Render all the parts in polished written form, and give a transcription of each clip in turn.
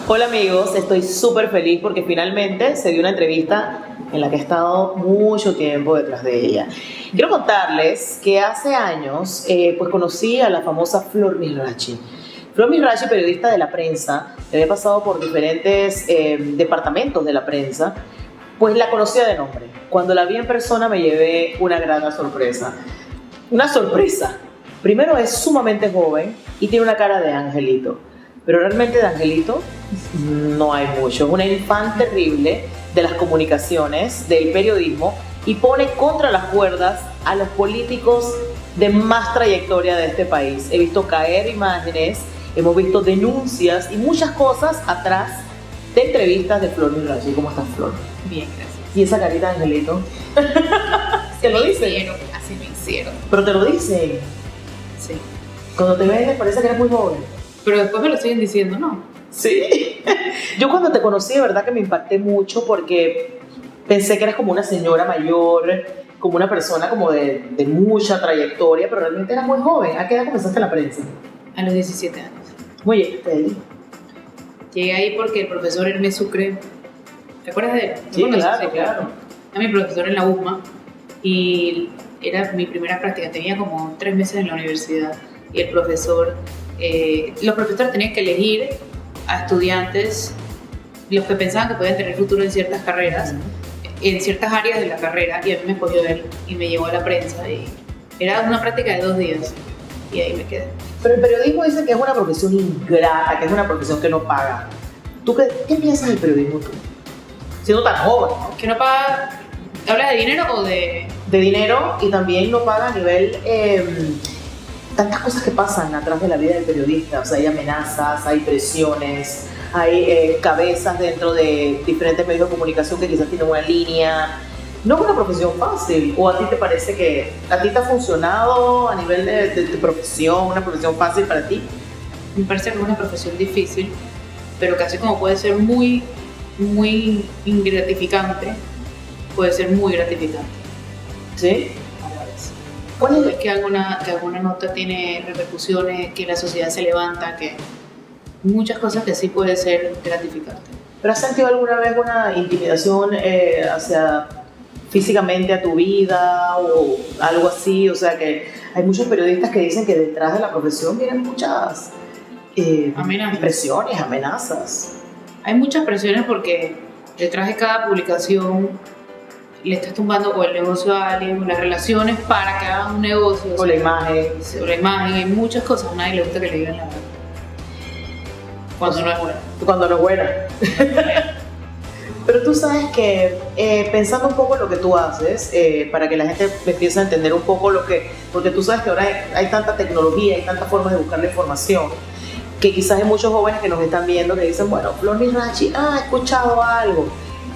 Hola amigos, estoy súper feliz porque finalmente se dio una entrevista en la que he estado mucho tiempo detrás de ella. Quiero contarles que hace años pues conocí a la famosa Flor Mirachi. Flor Mirachi, periodista de la prensa, que había pasado por diferentes departamentos de la prensa, pues la conocía de nombre. Cuando la vi en persona me llevé una grata sorpresa. Una sorpresa. Primero es sumamente joven y tiene una cara de angelito. Pero realmente de angelito no hay mucho. Es una infante terrible de las comunicaciones, del periodismo, y pone contra las cuerdas a los políticos de más trayectoria de este país. He visto caer imágenes, hemos visto denuncias y muchas cosas atrás de entrevistas de Flor Mirachi. ¿Cómo estás, Flor? Bien, gracias. ¿Y esa carita de angelito? ¿Te lo dicen? Así me hicieron. ¿Pero te lo dicen? Sí. Cuando te ves, parece que eres muy joven. Pero después me lo siguen diciendo, ¿no? Sí. Yo cuando te conocí, de verdad que me impacté mucho porque pensé que eras como una señora mayor, como una persona como de mucha trayectoria, pero realmente eras muy joven. ¿A qué edad comenzaste la prensa? A los 17 años. Muy bien, ahí. Llegué ahí porque el profesor Hermes Sucre, ¿te acuerdas de él? Sí, claro. Era mi profesor en la USMA y era mi primera práctica. Tenía como 3 meses en la universidad y el profesor... los profesores tenían que elegir a estudiantes, los que pensaban que podían tener futuro en ciertas carreras, en ciertas áreas de la carrera, y a mí me escogió él y me llevó a la prensa y era una práctica de 2 días y ahí me quedé. Pero el periodismo dice que es una profesión ingrata, que es una profesión que no paga. ¿Tú qué piensas del periodismo tú? Siendo tan joven, ¿no? ¿Que no paga? ¿Hablas de dinero o de...? De dinero, y también no paga a nivel... tantas cosas que pasan atrás de la vida del periodista. O sea, hay amenazas, hay presiones, hay cabezas dentro de diferentes medios de comunicación que quizás tienen una línea. No es una profesión fácil. ¿O a ti te parece que a ti te ha funcionado a nivel de profesión, una profesión fácil para ti? Me parece que es una profesión difícil, pero que así como puede ser muy, muy gratificante, puede ser muy gratificante. ¿Sí? A la vez. ¿Cuál es Que alguna nota tiene repercusiones, que la sociedad se levanta, que muchas cosas que sí puede ser gratificante. ¿Pero has sentido alguna vez una intimidación hacia físicamente a tu vida o algo así? O sea, que hay muchos periodistas que dicen que detrás de la profesión vienen muchas presiones, amenazas. Hay muchas presiones porque detrás de cada publicación le estás tumbando o el negocio a alguien, o las relaciones para que hagan un negocio. O la imagen. O la imagen, hay muchas cosas. A nadie le gusta que le digan la verdad. Cuando no es buena. Cuando no es buena. Pero tú sabes que pensando un poco en lo que tú haces, para que la gente empiece a entender un poco porque tú sabes que ahora hay tanta tecnología, hay tantas formas de buscar la información, que quizás hay muchos jóvenes que nos están viendo que dicen, bueno, Flor Mirachi, he escuchado algo.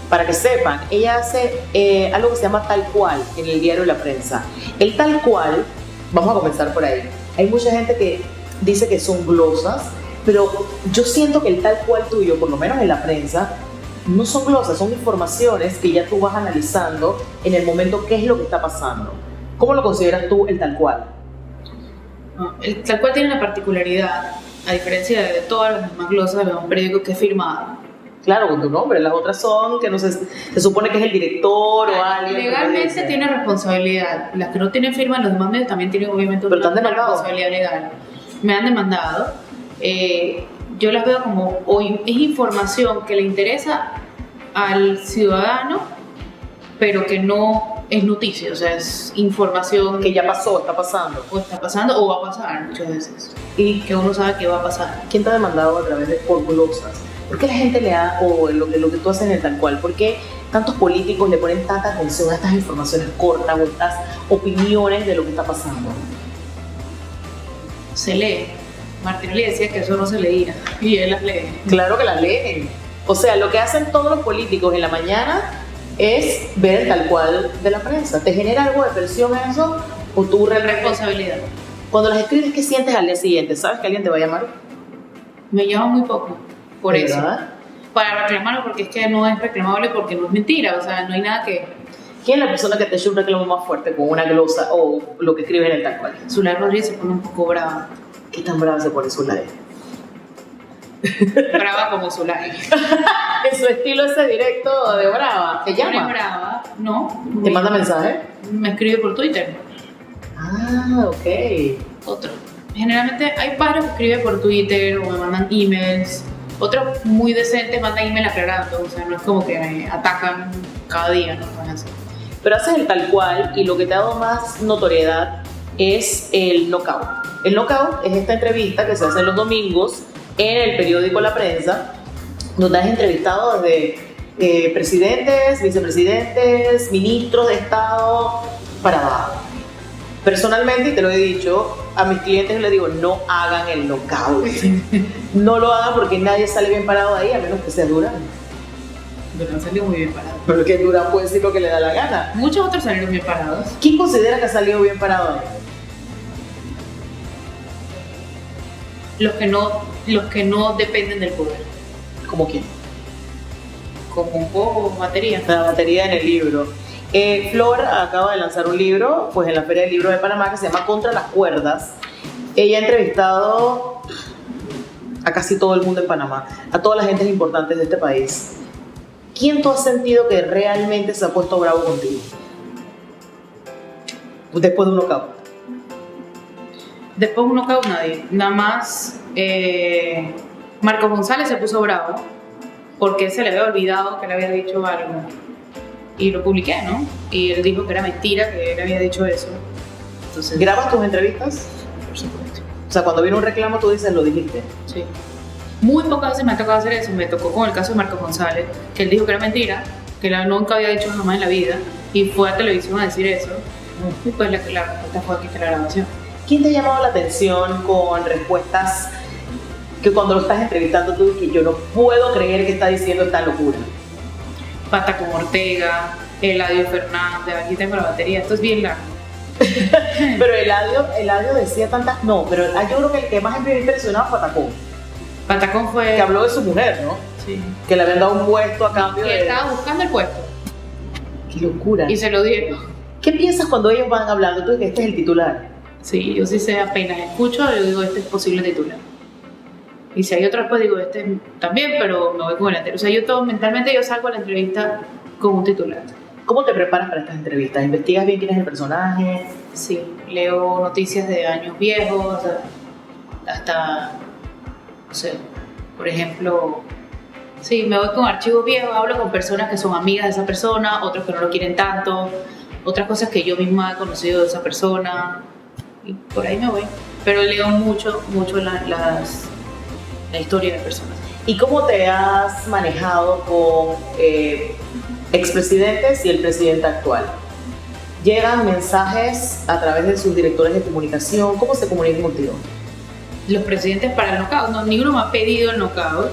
Para que sepan, ella hace algo que se llama Tal Cual en el diario La Prensa. El Tal Cual, vamos a comenzar por ahí. Hay mucha gente que dice que son glosas, pero yo siento que el Tal Cual tuyo, por lo menos en la prensa, no son glosas, son informaciones que ya tú vas analizando en el momento qué es lo que está pasando. ¿Cómo lo consideras tú el Tal Cual? El Tal Cual tiene una particularidad, a diferencia de todas las demás glosas, de un periódico que es firmado. Claro, con tu nombre. Las otras son que no sé, se supone que es el director o alguien. Legalmente tiene responsabilidad. Las que no tienen firma, los demás medios también tienen obviamente una responsabilidad legal. Me han demandado. Yo las veo como hoy es información que le interesa al ciudadano, pero que no es noticia. O sea, es información que ya pasó, está pasando. O está pasando o va a pasar muchas veces. Y que uno sabe que va a pasar. ¿Quién te ha demandado a través de por glosas? ¿Por qué la gente le da, o lo que tú haces en el Tal Cual, por qué tantos políticos le ponen tanta atención a estas informaciones cortas o estas opiniones de lo que está pasando? Se lee. Martinelli decía que eso no se leía y él las lee. Claro que las leen. O sea, lo que hacen todos los políticos en la mañana es ver el Tal Cual de la prensa. ¿Te genera algo de presión eso? ¿O tú responsabilidad? Cuando las escribes, ¿qué sientes al día siguiente? ¿Sabes que alguien te va a llamar? Me llama muy poco. Por eso. ¿Verdad? Para reclamarlo, porque es que no es reclamable, porque no es mentira, o sea, no hay nada que... ¿Quién es la persona que te echa un reclamo más fuerte con una glosa o lo que escribes en el Tal Cual? Zulay Rodríguez se pone un poco brava. ¿Qué tan brava se pone Zulay? Brava como Zulay. En su estilo ese directo de Brava. ¿Te No es llama? brava, no. ¿Te manda mensaje? Me escribe por Twitter. Ah, ok. Otro. Generalmente hay varios que escriben por Twitter o me mandan emails. Otros muy decentes mandan email aclarando. O sea, no es como que me atacan cada día, no es así. Pero haces el tal cual y lo que te ha dado más notoriedad es el knockout. El knockout es esta entrevista que se hace los domingos en el periódico La Prensa, donde has entrevistado desde presidentes, vicepresidentes, ministros de Estado para abajo. Personalmente, y te lo he dicho, a mis clientes les digo, no hagan el knockout. No lo hagan porque nadie sale bien parado ahí, a menos que sea Durán. Durán salió muy bien parado. Pero que Durán puede decir lo que le da la gana. Muchos otros salieron bien parados. ¿Quién considera que ha salido bien parado ahí? Los que no dependen del poder. ¿Cómo quién? Como un poco batería. La batería en el libro. Flor acaba de lanzar un libro, pues en la Feria del Libro de Panamá, que se llama Contra las Cuerdas. Ella ha entrevistado a casi todo el mundo en Panamá, a todas las gentes importantes de este país. ¿Quién tú has sentido que realmente se ha puesto bravo contigo? Después de un knockout. Después un knockout nadie. Nada más Marco González se puso bravo porque se le había olvidado que le había dicho algo. Y lo publiqué, ¿no? Y él dijo que era mentira, que él había dicho eso. Entonces, ¿Grabas tus entrevistas? por supuesto. O sea, cuando viene un reclamo tú dices, lo dijiste. Sí. Muy pocas veces me ha tocado hacer eso. Me tocó con el caso de Marco González, que él dijo que era mentira, que él nunca había dicho jamás en la vida, y fue a televisión a decir eso. Y pues la respuesta fue aquí está la grabación. ¿Quién te ha llamado la atención con respuestas que cuando lo estás entrevistando tú dices, yo no puedo creer que está diciendo esta locura? Pata con Ortega, Eladio Fernández, aquí tengo la batería, esto es bien largo. Pero Eladio decía tantas... No, pero yo creo que el que más me impresionado fue Patacón, Patacón fue... que habló de su mujer, ¿no? Sí. Que le habían dado un puesto a cambio Y él de... estaba buscando el puesto ¡Qué locura! y se lo dieron. ¿Qué piensas cuando ellos van hablando? Tú dices, este es el titular. Sí, yo sí sé, apenas escucho, yo digo, este es posible titular. Y si hay otro, pues digo, este también, pero me voy con el anterior. O sea, yo todo, mentalmente yo salgo a la entrevista con un titular. ¿Cómo te preparas para estas entrevistas? ¿Investigas bien quién es el personaje? Sí, leo noticias de años viejos, hasta, no sé, por ejemplo, sí, me voy con archivos viejos, hablo con personas que son amigas de esa persona, otros que no lo quieren tanto, otras cosas que yo misma he conocido de esa persona, y por ahí me voy. Pero leo mucho la historia de personas. ¿Y cómo te has manejado con expresidentes y el presidente actual? ¿Llegan mensajes a través de sus directores de comunicación? ¿Cómo se comunican contigo? Los presidentes para el knockout, no, ninguno me ha pedido el knockout.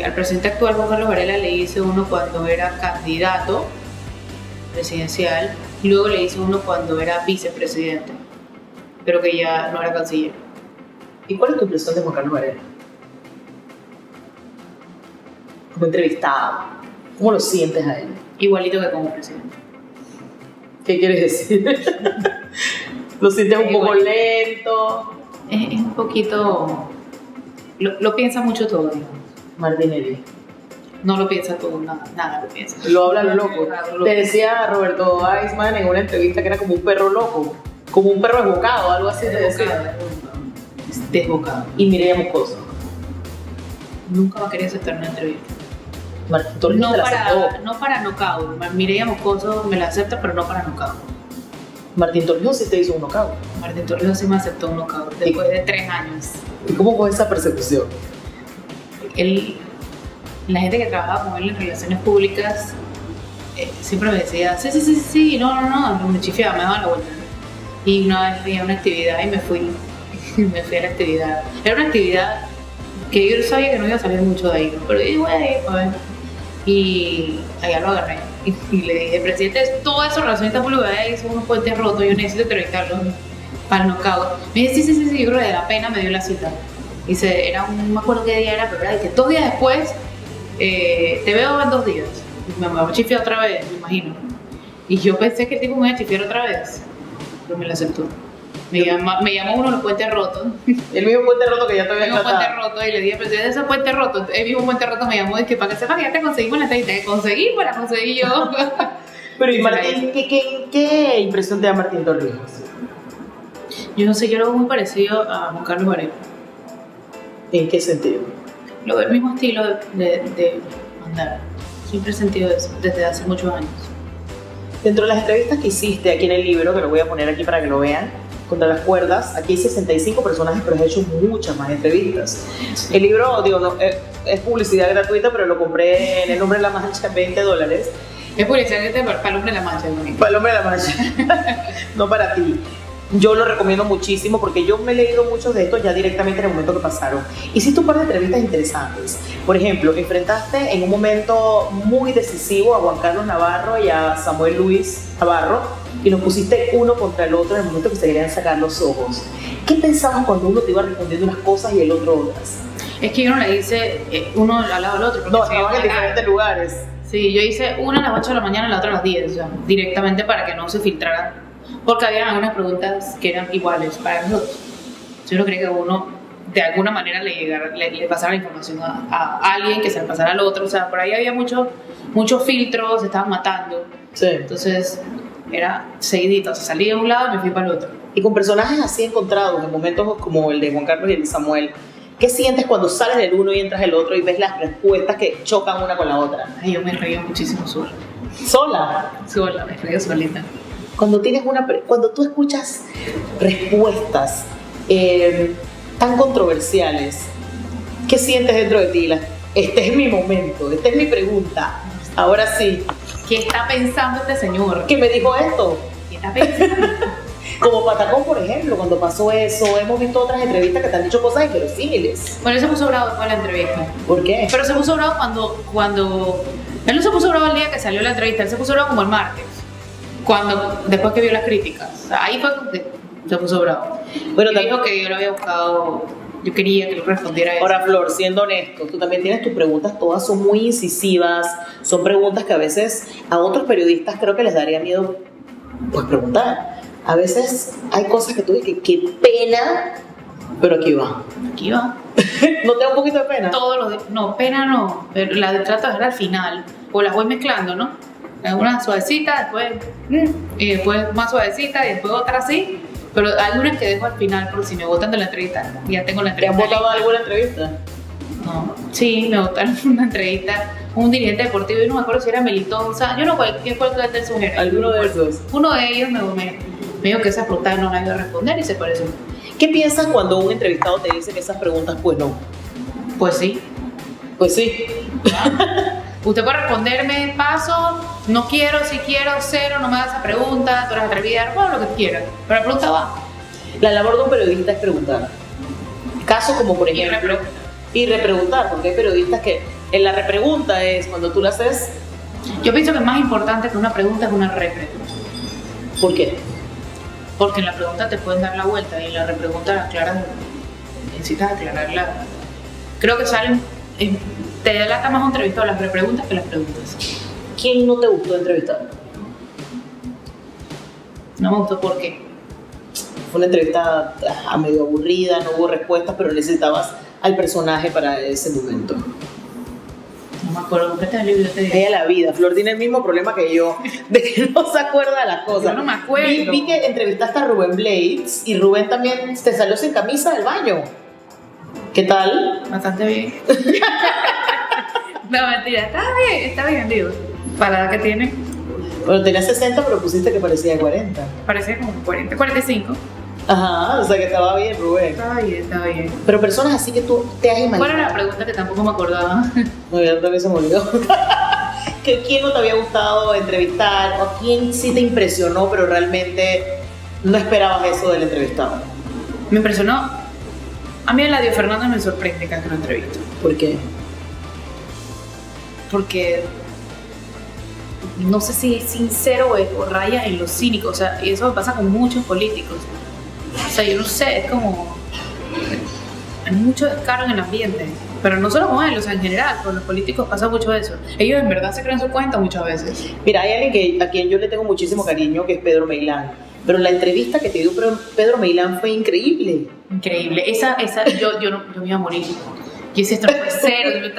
Al presidente actual, Juan Carlos Varela, le hice uno cuando era candidato presidencial, y luego le hice uno cuando era vicepresidente, pero que ya no era canciller. ¿Y cuál es tu impresión de Juan Carlos Varela? Como entrevistado, ¿cómo lo sientes a él? Igualito que como presidente. ¿Qué quieres decir? ¿Lo sientes un poco Igual. lento? Es un poquito... Lo piensa mucho todo, digamos. Martinelli. No lo piensa todo, nada lo piensa. Lo habla lo loco. Lo- Te decía Roberto Weissman en una entrevista que era como un perro loco, como un perro desbocado, algo así te decía. Desbocado. Y Mireia Moscoso. Nunca va a querer aceptar una entrevista. Martín Torrijos te la aceptó. No para knockout. Mireia Moscoso me la acepta, pero no para knockout. Martín Torrijos sí te hizo un knockout. Martín Torrijos sí me aceptó un knockout después de 3 años. ¿Y cómo fue esa persecución? La gente que trabajaba con él en relaciones públicas siempre me decía, sí, no, me chifiaba, me daba la vuelta. Y una vez fui a una actividad y me fui a la actividad. Era una actividad que yo sabía que no iba a salir mucho de ahí, ¿no? Pero dije, bueno, y allá lo agarré. Y le dije, presidente, todo eso relacionista pública hizo unos puentes rotos, yo necesito entrevistarlo para el knockout. Me dice, sí, yo creo que de la pena me dio la cita. Y no me acuerdo qué día era, pero era de que 2 días después, te veo en 2 días. Me va a chifiar otra vez, me imagino. Y yo pensé que el tipo me iba a chifiar otra vez, pero me lo aceptó. Me llamó uno de los puentes rotos. El mismo puente roto que ya te había El mismo puente tratado. roto y le dije, pero si es ese puente roto, el mismo puente roto me llamó y que para que sepa que ya te conseguimos la entrevista. Que conseguí, pues la conseguí yo. Pero y Martín, ¿qué impresión te da Martín Torrijos? Yo no sé, yo lo veo muy parecido a Juan Carlos Varela. ¿En qué sentido? Lo veo el mismo estilo de andar. Siempre he sentido eso, desde hace muchos años. Dentro de las entrevistas que hiciste aquí en el libro, que lo voy a poner aquí para que lo vean, contra las cuerdas, aquí hay 65 personajes, pero has hecho muchas más entrevistas. El libro, digo, no, es publicidad gratuita, pero lo compré en El Hombre de la Mancha en $20. Es publicidad para el hombre de la mancha. Para El Hombre de la Mancha, no para ti. Yo lo recomiendo muchísimo porque yo me he leído muchos de estos ya directamente en el momento que pasaron. Hiciste un par de entrevistas interesantes. Por ejemplo, enfrentaste en un momento muy decisivo a Juan Carlos Navarro y a Samuel Luis Navarro y los pusiste uno contra el otro en el momento que se querían sacar los ojos. ¿Qué pensabas cuando uno te iba respondiendo unas cosas y el otro otras? Es que yo no le hice uno al lado del otro. No, estaban en diferentes lugares. Sí, yo hice una a las 8 de la mañana y la otra a las 10, o sea, directamente para que no se filtrara. Porque había algunas preguntas que eran iguales para nosotros. Yo no creía que uno de alguna manera le pasara la información a alguien que se la pasara al otro. O sea, por ahí había muchos filtros, se estaban matando. Sí. Entonces era seguidito, o sea, salí de un lado y me fui para el otro. Y con personajes así encontrados, en momentos como el de Juan Carlos y el de Samuel, ¿qué sientes cuando sales del uno y entras del otro y ves las respuestas que chocan una con la otra? Ay, yo me reía muchísimo sola. ¿Sola? Me reía solita. Cuando tú escuchas respuestas tan controversiales, ¿qué sientes dentro de ti? Este es mi momento, esta es mi pregunta. Ahora sí. ¿Qué está pensando este señor? ¿Qué me dijo esto? ¿Qué está pensando? Como Patacón, por ejemplo, cuando pasó eso, hemos visto otras entrevistas que te han dicho cosas inverosímiles. Bueno, él se puso bravo después de la entrevista. ¿Por qué? Pero se puso bravo cuando... Él no se puso bravo el día que salió la entrevista, él se puso bravo como el martes. Después que vio las críticas. O sea, ahí fue que se puso bravo. Bueno, y dijo que yo lo había buscado, yo quería que él respondiera a eso. Ahora, Flor, siendo honesto, tú también tienes tus preguntas, todas son muy incisivas, son preguntas que a veces a otros periodistas creo que les daría miedo pues preguntar. A veces hay cosas que tú dices que qué pena, pero aquí va. Aquí va. ¿No te da un poquito de pena? No, pena no, pero la trato de dejar al final, o las voy mezclando, ¿no? Una suavecita, y después más suavecita, y después otra así. Pero hay unas que dejo al final, porque si me botan de la entrevista, ya tengo la ¿Te entrevista. han votado alguna entrevista? No. Sí, me botaron una entrevista, un dirigente deportivo, y no me acuerdo si era Melitonza, yo no sé qué fue el del sujeto. ¿Alguno de esos? Uno de ellos me dijo que esas preguntas no las iba a responder y se pareció. ¿Qué piensas cuando un entrevistado te dice que esas preguntas pues no? Pues sí. Pues sí. Usted puede responderme, paso, no quiero, si quiero, cero, no me hagas esa pregunta, tú eres atrevida, bueno, lo que quieras. Pero la pregunta va. La labor de un periodista es preguntar. Casos como por ejemplo... Y repreguntar, porque hay periodistas que en la repregunta es cuando tú la haces... Yo pienso que más importante que una pregunta es una repregunta. ¿Por qué? Porque en la pregunta te pueden dar la vuelta y en la repregunta la aclaras, necesitas aclararla. Creo que salen... Te delata más un entrevistado las repreguntas que las preguntas. ¿Quién no te gustó entrevistar? No me gustó por qué. Fue una entrevista medio aburrida, no hubo respuestas, pero necesitabas al personaje para ese momento. No me acuerdo, ¿por qué está el libro? Ella la vida. Flor tiene el mismo problema que yo, de que no se acuerda de las cosas. Yo no me acuerdo. Vi que entrevistaste a Rubén Blades y Rubén también te salió sin camisa del baño. ¿Qué tal? Bastante bien. No, mentira, está bien, digo. Para la edad que tiene, Bueno, tenía 60, pero pusiste que parecía de 40. parecía como 40, 45. Ajá, o sea que estaba bien, Rubén. Estaba bien. Pero personas así que tú te has imaginado. ¿Cuál era la pregunta que tampoco me acordaba? No, ya también se me olvidó. ¿Quién no te había gustado entrevistar? ¿O quién sí te impresionó, pero realmente no esperabas eso del entrevistado? Me impresionó. A mí Eladio Fernández me sorprende cada una entrevista. ¿Por qué? Porque no sé si es sincero o raya en lo cínico. O sea, y eso me pasa con muchos políticos. O sea, yo no sé, es como... Hay mucho descaro en el ambiente. Pero no solo con él, o sea, en general, con los políticos pasa mucho eso. Ellos en verdad se creen su cuenta muchas veces. Mira, hay alguien a quien yo le tengo muchísimo cariño, que es Pedro Meilán. Pero la entrevista que te dio Pedro Meilán fue increíble. Increíble. Yo me iba a morir. Yo decía, esto no puede ser.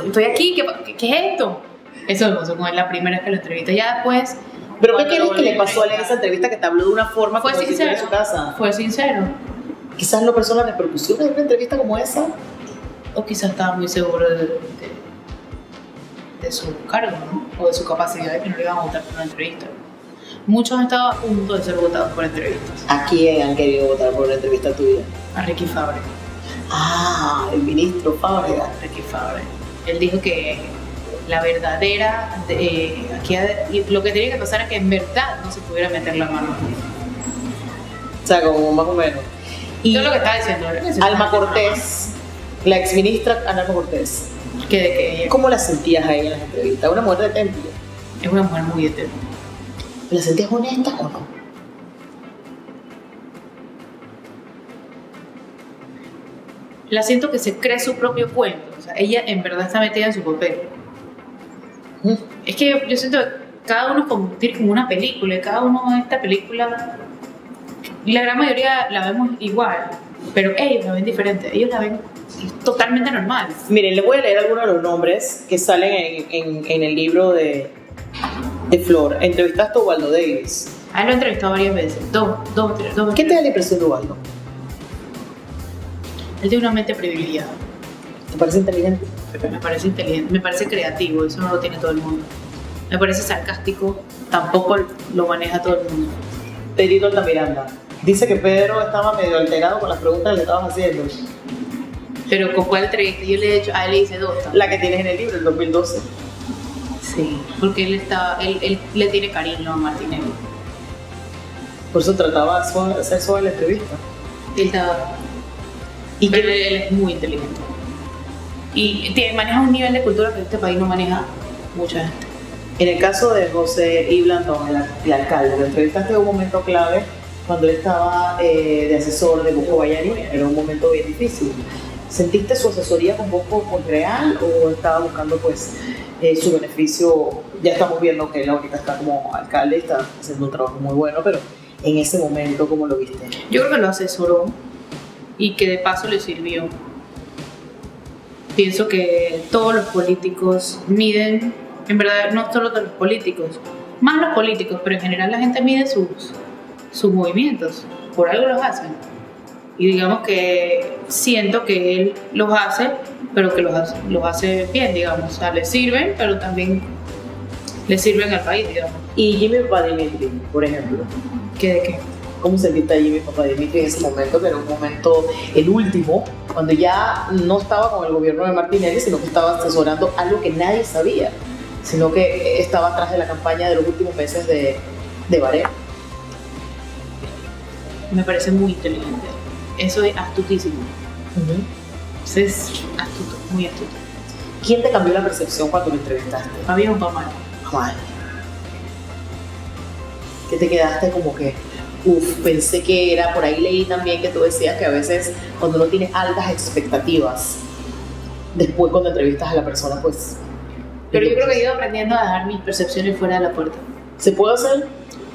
Estoy aquí, ¿qué es esto? Eso es como la primera vez que lo entrevisté. Ya después... ¿Pero qué quieres que le pasó a él en esa entrevista que te habló de una forma fue como si estuviera sincero, en su casa? Fue sincero. Quizás no pensó en las repercusiones de una entrevista como esa. O quizás estaba muy seguro de su cargo, ¿no? O de su capacidad de que no le iban a votar por una entrevista. Muchos han estado a punto de ser votados por entrevistas. ¿A quién han querido votar por una entrevista tuya? A Ricky Fabre. Ah, el ministro Fábrega. Ricky Fabre. Él dijo que la verdadera, lo que tenía que pasar es que en verdad no se pudiera meter la mano. O sea, como más o menos. Y todo lo que estaba diciendo. Alma Cortés, la exministra Alma Cortés. ¿Qué de qué ella? ¿Cómo la sentías a ella en las entrevistas? ¿Una mujer de templo? Es una mujer muy eterna. ¿La sentías honesta o no? La siento que se cree su propio cuento. O sea, ella en verdad está metida en su papel. Es que yo siento que cada uno tiene como una película y cada uno en esta película, la gran mayoría la vemos igual, pero ellos la ven diferente, ellos la ven totalmente normal. Miren, les voy a leer algunos de los nombres que salen en el libro de Flor. Entrevistaste a Ubaldo Davis. A él lo he entrevistado varias veces, dos veces. ¿Qué te da la impresión de Ubaldo? Él tiene una mente privilegiada. ¿Te parece inteligente? Me parece inteligente, me parece creativo, eso no lo tiene todo el mundo. Me parece sarcástico, tampoco lo maneja todo el mundo. Pedrito Altamiranda dice que Pedro estaba medio alterado con las preguntas que le estabas haciendo. Pero ¿con cuál entrevista? Yo le he hecho, a él le hice dos. La que tienes en el libro, el 2012. Sí, porque él le tiene cariño a Martinelli. Por eso trataba de hacer suave la entrevista. Él estaba... Pero él es muy inteligente. Y maneja un nivel de cultura que este país no maneja mucha gente. En el caso de José I. Blandón, el alcalde, lo entrevistaste en un momento clave cuando él estaba de asesor de Bosco Bayani. Era un momento bien difícil. ¿Sentiste su asesoría con Bosco real o estaba buscando pues su beneficio? Ya estamos viendo que él ahorita está como alcalde, está haciendo un trabajo muy bueno, pero en ese momento, ¿cómo lo viste? Yo creo que lo asesoró y que de paso le sirvió. Pienso que todos los políticos miden, en verdad no solo de los políticos, más los políticos, pero en general la gente mide sus movimientos, por algo los hacen. Y digamos que siento que él los hace, pero que los hace bien, digamos. O sea, le sirven, pero también le sirven al país, digamos. Y Jimmy Papadimitri, por ejemplo. ¿Qué de qué? ¿Cómo sentiste a Jimmy Papadimitri en ese momento? Que era un momento, el último, cuando ya no estaba con el gobierno de Martinelli, sino que estaba asesorando algo que nadie sabía, sino que estaba atrás de la campaña de los últimos meses de Varela. Me parece muy inteligente. Eso es astutísimo. Eso es astuto, muy astuto. ¿Quién te cambió la percepción cuando lo entrevistaste? Había un Pamar. Pamar. Que te quedaste como que, pensé que era, por ahí leí también que tú decías que a veces cuando uno tiene altas expectativas, después cuando entrevistas a la persona, pues... Pero yo creo que he ido aprendiendo a dejar mis percepciones fuera de la puerta. ¿Se puede hacer?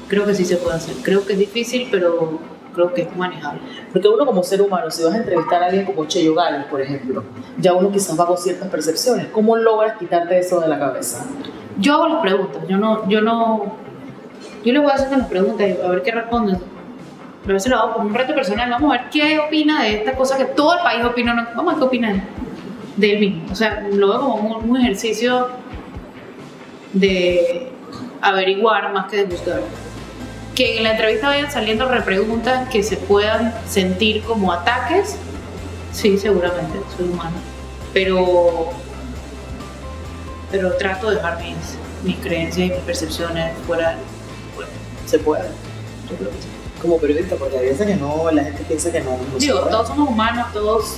Creo que sí se puede hacer. Creo que es difícil, pero creo que es manejable. Porque uno como ser humano, si vas a entrevistar a alguien como Cheyo Gálvez, por ejemplo, ya uno quizás va con ciertas percepciones. ¿Cómo logras quitarte eso de la cabeza? Yo hago las preguntas. Yo les voy haciendo las preguntas y a ver qué responden. A veces lo hago como un reto personal. Vamos a ver qué opina de esta cosa que todo el país opina. Vamos a ver qué opinan de él mismo. O sea, lo veo como un ejercicio de averiguar más que de buscar. Que en la entrevista vayan saliendo repreguntas que se puedan sentir como ataques. Sí, seguramente, soy humano. Pero trato de dejar mis creencias y mis percepciones fuera. ¿Se puede? Yo creo que sí. Como periodista, porque a veces que no, la gente piensa que no. Digo, todos somos humanos, todos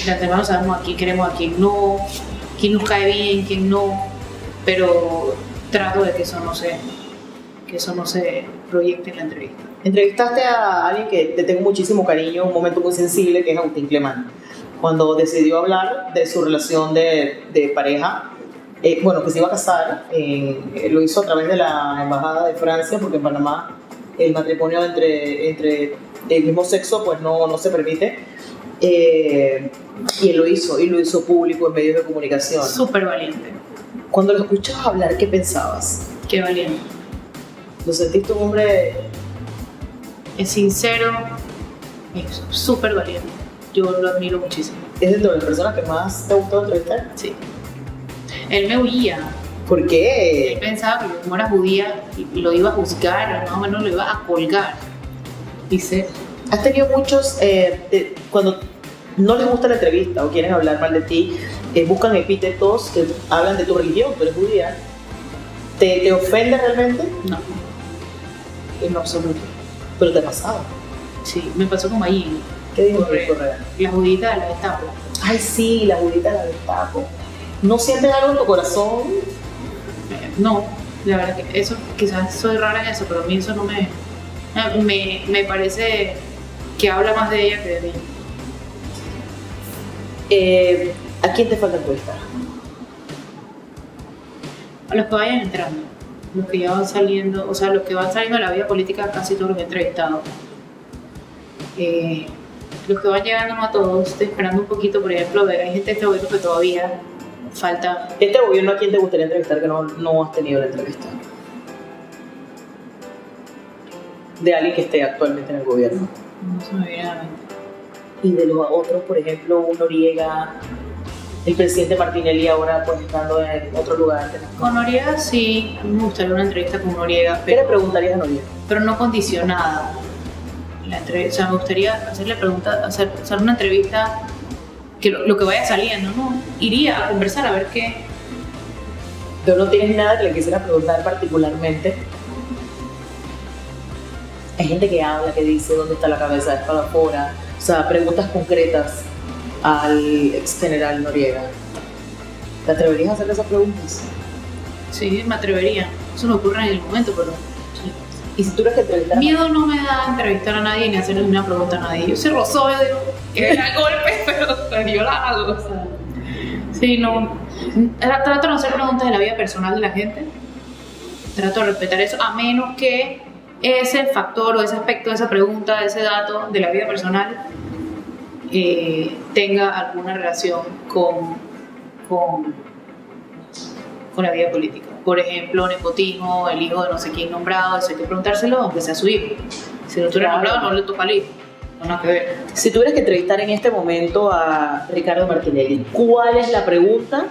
de antemano sabemos a quién queremos, a quién no, quién nos cae bien, quién no, pero trato de que eso no se proyecte en la entrevista. Entrevistaste a alguien que te tengo muchísimo cariño, un momento muy sensible, que es Agustín Clemán, cuando decidió hablar de su relación de pareja. Bueno, que se iba a casar, lo hizo a través de la Embajada de Francia, porque en Panamá el matrimonio entre el mismo sexo pues no se permite. Y él lo hizo público en medios de comunicación. Súper valiente. Cuando lo escuchabas hablar, ¿qué pensabas? Qué valiente. ¿Lo sentiste un hombre? Es sincero, es súper valiente. Yo lo admiro muchísimo. ¿Es dentro de las personas que más te gustó entrevistar? Sí. Él me huía. ¿Por Él qué? pensaba que yo como era judía lo iba a juzgar, más o menos lo iba a colgar. Dice, ¿Has tenido muchos, cuando no les gusta la entrevista o quieren hablar mal de ti, buscan epítetos que hablan de tu religión, tú eres judía? ¿Te ofende realmente? no, en lo absoluto. Pero te ha pasado. Sí, me pasó como ahí, ¿Qué dijo Correcto. el Correa? la judita de la Gestapo. Ay, sí, la judita de la Gestapo. ¿No sientes algo en tu corazón? No, la verdad que eso, quizás soy rara en eso, pero a mí eso no me parece que habla más de ella que de mí. ¿A quién te falta entrevistar? A los que vayan entrando, los que ya van saliendo, o sea, los que van saliendo de la vida política, casi todos los he entrevistado. Los que van llegando, no a todos, estoy esperando un poquito, por ejemplo, hay gente de este gobierno que todavía falta. ¿Este gobierno a quién te gustaría entrevistar que no has tenido la entrevista? De alguien que esté actualmente en el gobierno. No se me viene a la mente. Y de los otros, por ejemplo, Noriega, el presidente Martinelli ahora pues estando en otro lugar. Con Noriega sí, a mí me gustaría una entrevista con Noriega, ¿Qué le preguntarías a Noriega? pero no condicionada. O sea, me gustaría hacerle preguntas, hacer una entrevista que lo que vaya saliendo, ¿no? Iría a conversar a ver qué. Pero no tienes nada que le quisiera preguntar particularmente. Hay gente que habla, que dice dónde está la cabeza de Espada Fora. O sea, preguntas concretas al ex general Noriega. ¿Te atreverías a hacerle esas preguntas? Sí, me atrevería. Eso me ocurre en el momento, pero sí. Y si tuvieras que entrevistar a Miedo no me da entrevistar a nadie ni hacerle una pregunta a nadie. Yo soy Rosario, digo, que me da golpe, pero yo la hago. O sea. Sí, no. Trato de no hacer preguntas de la vida personal de la gente. Trato de respetar eso, a menos que ese factor o ese aspecto de esa pregunta, de ese dato de la vida personal tenga alguna relación con la vida política. Por ejemplo, nepotismo, el hijo de no sé quién nombrado, eso hay que preguntárselo aunque sea su hijo. Si no estuviera nombrado, no le toca al hijo. No nada que ver. Si tuvieras que entrevistar en este momento a Ricardo Martinelli, ¿cuál es la pregunta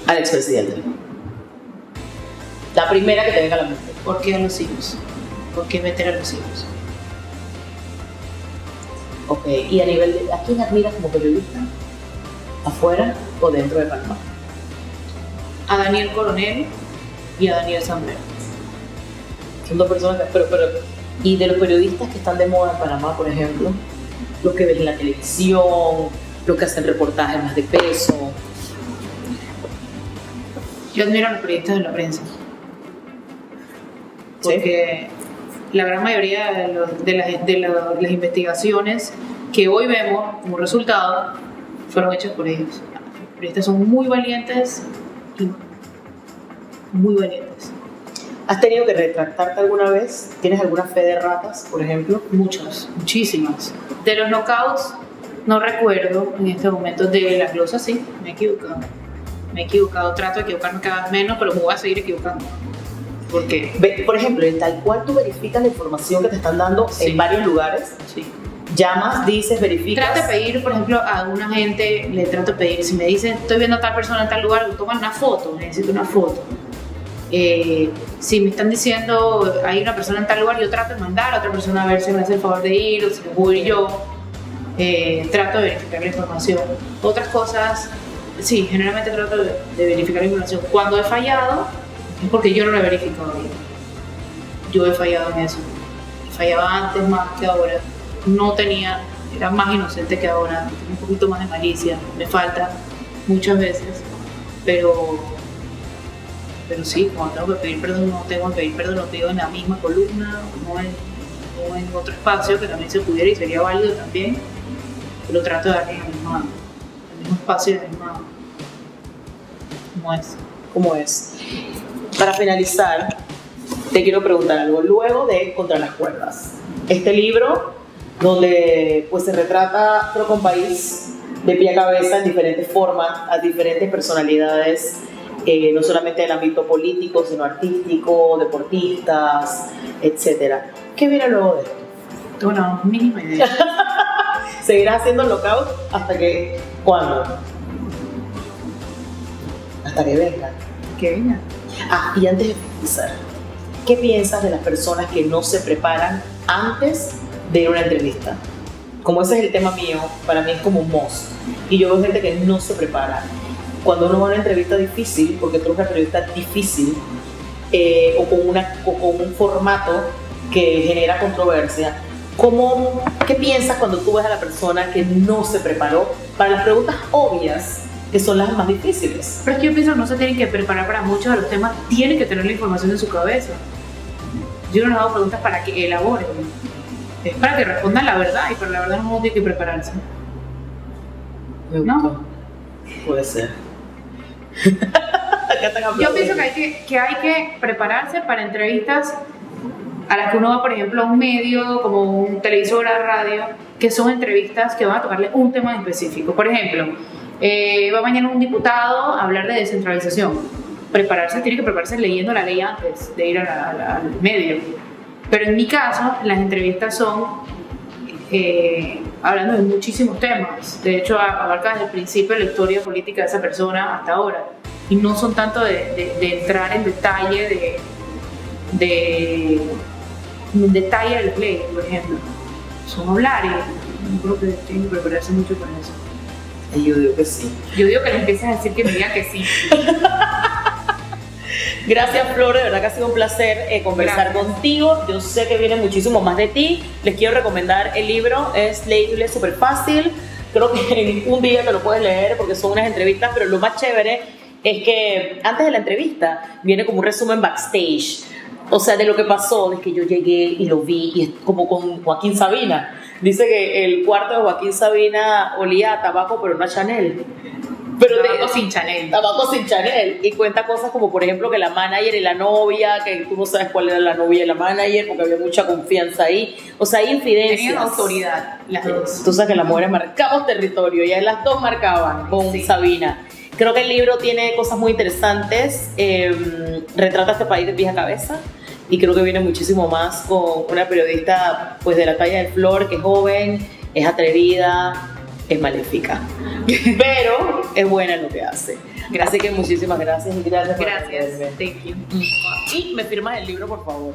al expresidente? La primera que te venga a la mente. ¿Por qué a los hijos? ¿Por qué meter a los hijos? Ok, y a nivel de, ¿a quién admiras como periodista? ¿Afuera o dentro de Panamá? A Daniel Coronel y a Daniel Samper. Son dos personas que, pero, y de los periodistas que están de moda en Panamá, por ejemplo, los que ven en la televisión, los que hacen reportajes más de peso. Yo admiro a los periodistas de la prensa. Porque la gran mayoría de las investigaciones que hoy vemos como resultado fueron hechas por ellos. Los periodistas son muy valientes y muy valientes. ¿Has tenido que retractarte alguna vez? ¿Tienes alguna fe de ratas, por ejemplo? Muchas, muchísimas. De los knockouts no recuerdo en este momento. De las glosas sí, me he equivocado. Trato de equivocarme cada vez menos, pero me voy a seguir equivocando. Porque, Por ejemplo, en tal cual tú verificas la información que te están dando Sí. en varios lugares, sí. llamas, dices, verificas. Trato de pedir, por ejemplo, a una gente, le trato de pedir, si me dicen, estoy viendo a tal persona en tal lugar, toman una foto, necesito una foto. Si me están diciendo, hay una persona en tal lugar, yo trato de mandar a otra persona a ver si me hace el favor de ir, o si voy ir yo. Trato de verificar la información. Otras cosas, sí, generalmente trato de verificar la información. Cuando he fallado, es porque yo no lo he verificado bien. Yo he fallado en eso. Fallaba antes más que ahora. Era más inocente que ahora. Tengo un poquito más de malicia. Me falta muchas veces. Pero sí, cuando tengo que pedir perdón, no tengo que pedir perdón, lo pido en la misma columna, no en otro espacio que también se pudiera y sería válido también. Pero trato de darle el mismo espacio y la misma. Como es. ¿Cómo es? Para finalizar, te quiero preguntar algo. Luego de Contra las cuerdas, este libro donde pues se retrata, creo que un país de pie a cabeza en diferentes formas, a diferentes personalidades, no solamente del ámbito político, sino artístico, deportistas, etcétera. ¿Qué viene luego de esto? Tengo una mínima idea. ¿Seguirás haciendo lockout hasta que... ¿Cuándo? Hasta que venga. Que venga. Ah, y antes de finalizar, ¿qué piensas de las personas que no se preparan antes de ir a una entrevista? Como ese es el tema mío, para mí es como un must. Y yo veo gente que no se prepara. Cuando uno va a una entrevista difícil, porque tú eres una entrevista difícil, o con un formato que genera controversia, ¿qué piensas cuando tú ves a la persona que no se preparó para las preguntas obvias, que son las más difíciles? Pero es que yo pienso que no se tienen que preparar para muchos de los temas, tienen que tener la información en su cabeza. Yo no les hago preguntas para que elaboren, es para que respondan la verdad, y para la verdad no tiene que prepararse. Me gustó. ¿No? Puede ser. Yo pienso que hay que prepararse para entrevistas a las que uno va, por ejemplo, a un medio como un televisor, a radio, que son entrevistas que van a tocarle un tema en específico. Por ejemplo, va mañana un diputado a hablar de descentralización. Tiene que prepararse leyendo la ley antes de ir al medio. Pero en mi caso, las entrevistas son hablando de muchísimos temas. De hecho, abarca desde el principio la historia política de esa persona hasta ahora. Y no son tanto de entrar en detalle en detalle de las leyes, por ejemplo. Son hablar, y yo creo que tienen que prepararse mucho con eso. Y yo digo que sí. Yo digo que le empieces a decir que me diga que sí. Gracias, Flor, de verdad que ha sido un placer conversar contigo. Yo sé que viene muchísimo más de ti. Les quiero recomendar el libro, es leíble, súper fácil. Creo que en un día te lo puedes leer porque son unas entrevistas, pero lo más chévere es que antes de la entrevista viene como un resumen backstage. O sea, de lo que pasó, de que yo llegué y lo vi, y es como con Joaquín Sabina. Dice que el cuarto de Joaquín Sabina olía a tabaco, pero no a Chanel. Tabaco sin Chanel. Tabaco sin Chanel. Y cuenta cosas como, por ejemplo, que la manager y la novia, que tú no sabes cuál era la novia y la manager, porque había mucha confianza ahí. O sea, hay infidencias. Tenían autoridad, las dos. Tú sabes que las mujeres marcamos territorio, y las dos marcaban con Sabina. Creo que el libro tiene cosas muy interesantes, retrata este país de pies a cabeza, y creo que viene muchísimo más con una periodista pues de la talla de Flor, que es joven, es atrevida, es maléfica, pero es buena en lo que hace. Así que muchísimas gracias y gracias por Gracias, atenderme. thank you. Y me firmas el libro, por favor.